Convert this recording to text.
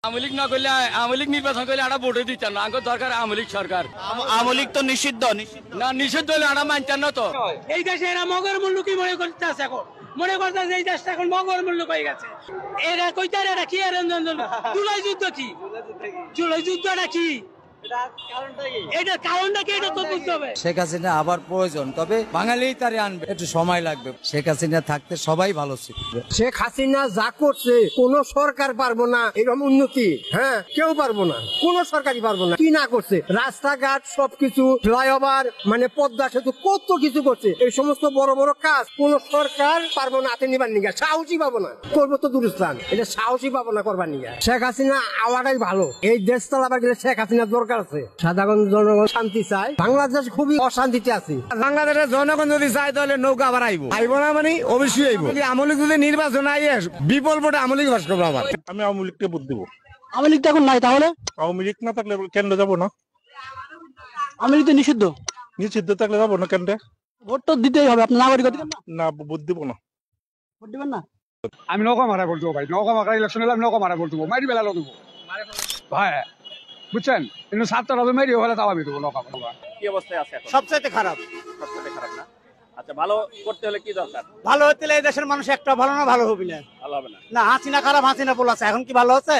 আওয়ামী লীগ না করলে আওয়ামী লীগ নির্বাচন করলে আটা ভোটে দিচ্ছেন না আগে দরকার আওয়ামী লীগ সরকার। আওয়ামী লীগ তো নিষিদ্ধ না নিষিদ্ধ হলে আটা মানছেন না তো। এই দেশে এরা মগর মূল্য কি মনে করতেছে এখন মনে করতেছে এই দেশটা এখন মগর মূল্য হয়ে গেছে। এরা কইতারে এরা কি জুলাই যুদ্ধ কি জুলাই যুদ্ধটা কি এটা কারণটা কি এটা তো বুঝতে হবে। শেখ হাসিনা আবার প্রয়োজন, তবে বাঙালি তারে আনবে, একটু সময় লাগবে। শেখ হাসিনা থাকতে সবাই ভালো ছিল। শেখ হাসিনা যা করছে কোন সরকার পারবো না এরকম উন্নতি, হ্যাঁ কেউ পারবো না, কোন সরকারই পারবো না। কি না করছে, রাস্তাঘাট সবকিছু, ফ্লাইওভার মানে পদ্মা সেতু, কত কিছু করছে। এই সমস্ত বড় বড় কাজ কোন সরকার পারবো না হাতে নিবার নিগা, সাহসী পাবো না। করবো তো দূরস্থান, এটা সাহসী পাবো না করবার নিগা। শেখ হাসিনা আওয়াটাই ভালো। এই দেশ চালাবার গেলে শেখ হাসিনা দরকার আছে। সাধারণ জনগণ শান্তি চায়, বাংলাদেশ খুবই অশান্তিতে আছে। বাংলাদেশের জনগণ যদি চায় তাহলে নৌকা আবার আইব না, মানে অবশ্যই আইব। আওয়ামী লীগ যদি নির্বাচন আইয়ে বিপুল ভোটে আওয়ামী লীগ বাস করবো। আবার আমি আওয়ামী লীগকে ভোট দিব। আওয়ামী লীগ এখন নাই, তাহলে আওয়ামী লীগ না থাকলে কেন্দ্রে যাবো না। আওয়ামী লীগ তো নিষিদ্ধ, নিষিদ্ধ থাকলে যাবো না কেন্দ্রে। ভোট তো দিতেই হবে, আপনার নাগরিক অধিকার না। না, ভোট দিব না। ভোট দিবেন না? আমি নৌকা মারা বলতে ভাই, নৌকা মারা ইলেকশন হলে আমি নৌকা মারা বলতে মারি বেলা দেবো ভাই, বুঝছেন? কিন্তু 7টা রাজু মেরি হলে তাও আমি দেবো নৌকা। কি অবস্থায় আছে এখন? সবচাইতে খারাপ। সবচেয়ে খারাপ না? আচ্ছা, ভালো করতে হলে কি দরকার? ভালো হতে এই দেশের মানুষ একটা ভালো না, ভালো হবে না। ভালো হবে না। না হাসিনা খারাপ, হাসিনা বলাছে, এখন কি ভালো আছে?